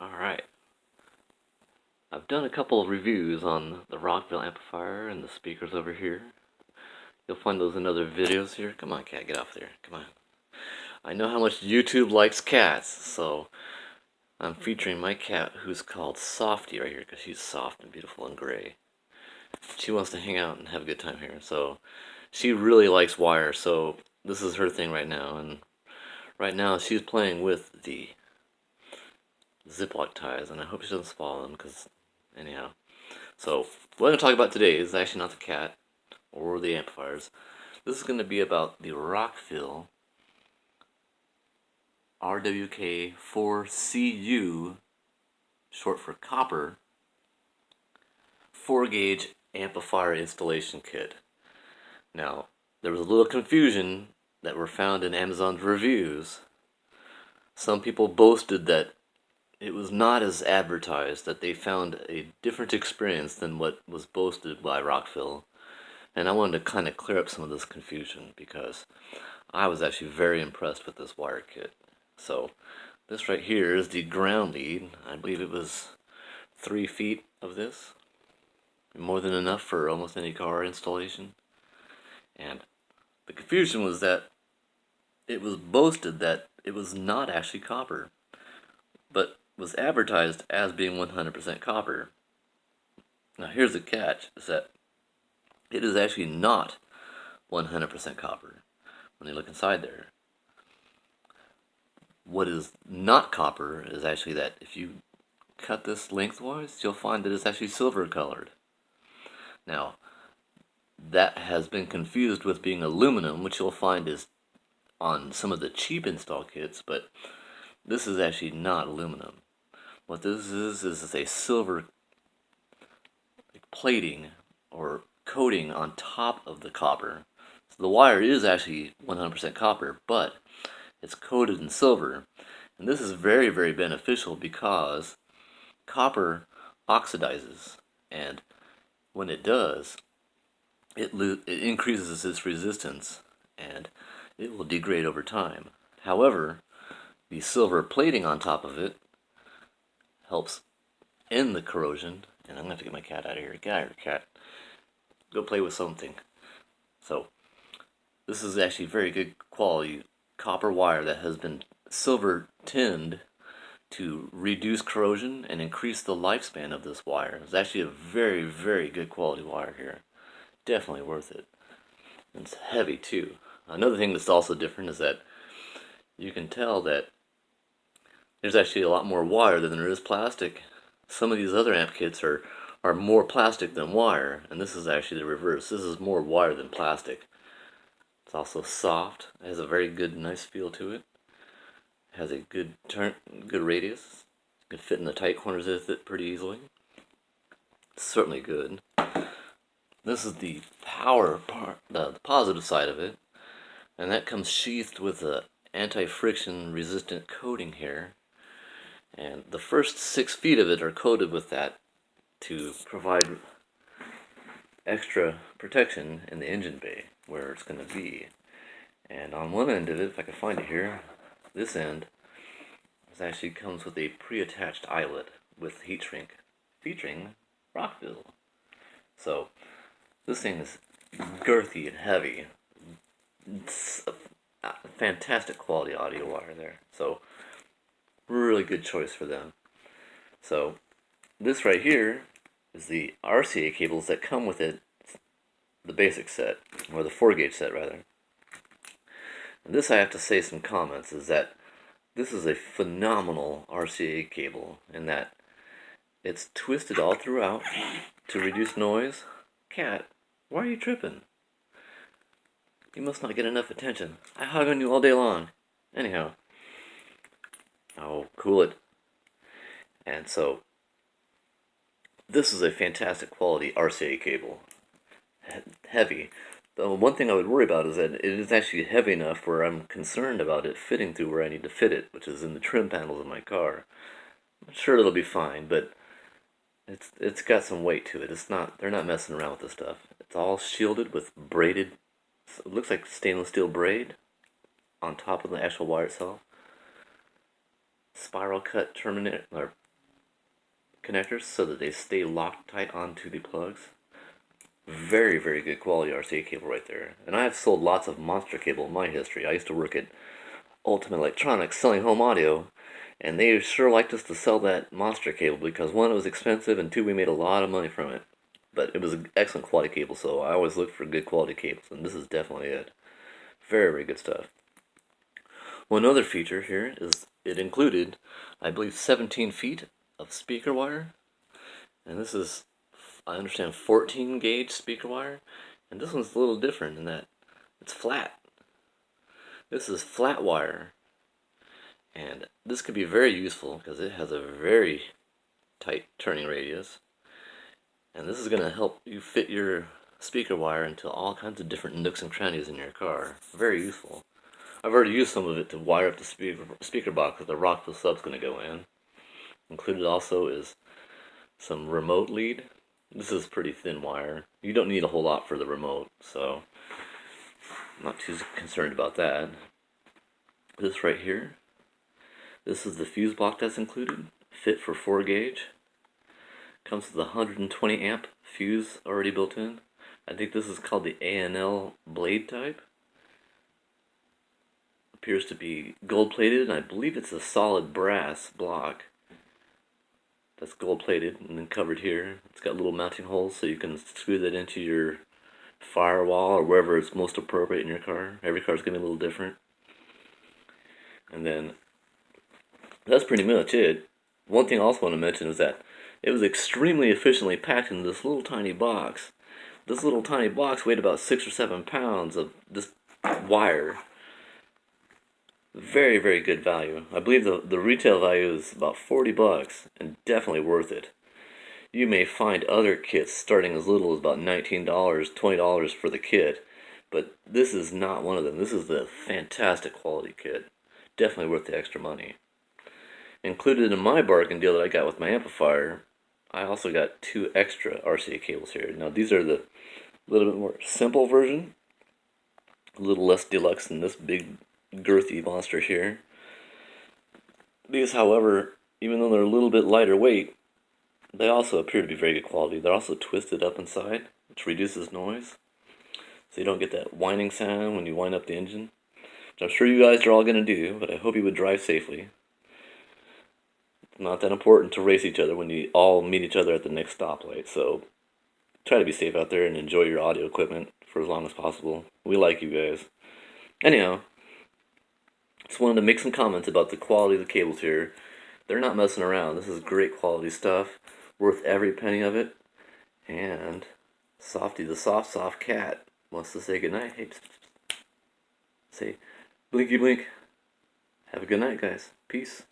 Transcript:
Alright, I've done a couple of reviews on the Rockville amplifier and the speakers over here. You'll find those in other videos here. Come on, cat, get off there. Come on. I know how much YouTube likes cats, so I'm featuring my cat who's called Softy right here because she's soft and beautiful and gray. She wants to hang out and have a good time here, so she really likes wire, so this is her thing right now. And right now she's playing with the Ziploc ties, and I hope she doesn't swallow them because anyhow. So, what I'm going to talk about today is actually not the cat or the amplifiers. This is going to be about the Rockville RWK4CU, short for copper, 4-gauge amplifier installation kit. Now, there was a little confusion that were found in Amazon's reviews. Some people boasted that it was not as advertised, that they found a different experience than what was boasted by Rockville. And I wanted to kind of clear up some of this confusion because I was actually very impressed with this wire kit. So this right here is the ground lead. I believe it was 3 feet of this. More than enough for almost any car installation. And the confusion was that it was boasted that it was not actually copper, but was advertised as being 100% copper. Now here's the catch, is that it is actually not 100% copper when you look inside there. What is not copper is actually that if you cut this lengthwise, you'll find that it's actually silver colored. Now, that has been confused with being aluminum, which you'll find is on some of the cheap install kits, but this is actually not aluminum. What this is a silver plating or coating on top of the copper. So the wire is actually 100% copper, but it's coated in silver. And this is very, very beneficial because copper oxidizes, and when it does, it increases its resistance and it will degrade over time. However, the silver plating on top of it helps end the corrosion. And I'm going to have to get my cat out of here. Get out of here, cat. Go play with something. So, this is actually very good quality copper wire that has been silver tinned to reduce corrosion and increase the lifespan of this wire. It's actually a very, very good quality wire here. Definitely worth it. And it's heavy too. Another thing that's also different is that you can tell that there's actually a lot more wire than there is plastic. Some of these other amp kits are more plastic than wire, and this is actually the reverse. This is more wire than plastic. It's also soft. It has a very good, nice feel to it. It has a good radius. You can fit in the tight corners of it pretty easily. It's certainly good. This is the power part, the positive side of it, and that comes sheathed with a anti-friction resistant coating here. And the first 6 feet of it are coated with that to provide extra protection in the engine bay where it's going to be. And on one end of it, if I can find it here, this end, this actually comes with a pre-attached eyelet with heat shrink featuring Rockville. So this thing is girthy and heavy. It's a fantastic quality audio wire there. So really good choice for them. So this right here is the RCA cables that come with it, the basic set, or the 4-gauge set rather. And this I have to say some comments, is that this is a phenomenal RCA cable in that it's twisted all throughout to reduce noise. Cat, why are you tripping? You must not get enough attention. I hug on you all day long. Anyhow, I'll cool it. And so, this is a fantastic quality RCA cable. Heavy. The one thing I would worry about is that it is actually heavy enough where I'm concerned about it fitting through where I need to fit it, which is in the trim panels of my car. I'm sure it'll be fine, but it's got some weight to it. They're not messing around with this stuff. It's all shielded with braided, it looks like stainless steel braid on top of the actual wire itself. Spiral cut terminator or connectors so that they stay locked tight onto the plugs. Very, very good quality RCA cable right there. And I have sold lots of monster cable in my history. I used to work at Ultimate Electronics selling home audio, and they sure liked us to sell that monster cable because one, it was expensive, and two, we made a lot of money from it. But it was an excellent quality cable, so I always look for good quality cables, and this is definitely it. Very, very good stuff. One other feature here is it included, I believe, 17 feet of speaker wire, and this is, I understand, 14 gauge speaker wire, and this one's a little different in that it's flat. This is flat wire, and this could be very useful because it has a very tight turning radius, and this is going to help you fit your speaker wire into all kinds of different nooks and crannies in your car. Very useful. I've already used some of it to wire up the speaker box that the Rockville sub's going to go in. Included also is some remote lead. This is pretty thin wire. You don't need a whole lot for the remote, so I'm not too concerned about that. This right here, this is the fuse block that's included, fit for 4 gauge. Comes with a 120 amp fuse already built in. I think this is called the ANL blade type. Appears to be gold plated, and I believe it's a solid brass block that's gold plated and then covered here. It's got little mounting holes so you can screw that into your firewall or wherever it's most appropriate in your car. Every car is going to be a little different. And then that's pretty much it. One thing I also want to mention is that it was extremely efficiently packed in this little tiny box. This little tiny box weighed about 6 or 7 pounds of this wire. Very, very good value. I believe the retail value is about $40 and definitely worth it. You may find other kits starting as little as about $19, $20 for the kit, but this is not one of them. This is the fantastic quality kit. Definitely worth the extra money. Included in my bargain deal that I got with my amplifier, I also got 2 extra RCA cables here. Now these are the little bit more simple version, a little less deluxe than this big girthy monster here. These, however, even though they're a little bit lighter weight, they also appear to be very good quality. They're also twisted up inside, which reduces noise, so you don't get that whining sound when you wind up the engine, which I'm sure you guys are all going to do, but I hope you would drive safely. It's not that important to race each other when you all meet each other at the next stoplight, so try to be safe out there and enjoy your audio equipment for as long as possible. We like you guys. Anyhow, just wanted to make some comments about the quality of the cables here. They're not messing around. This is great quality stuff, worth every penny of it. And Softy the soft cat wants to say goodnight. Hey, say blinky blink. Have a good night, guys. Peace.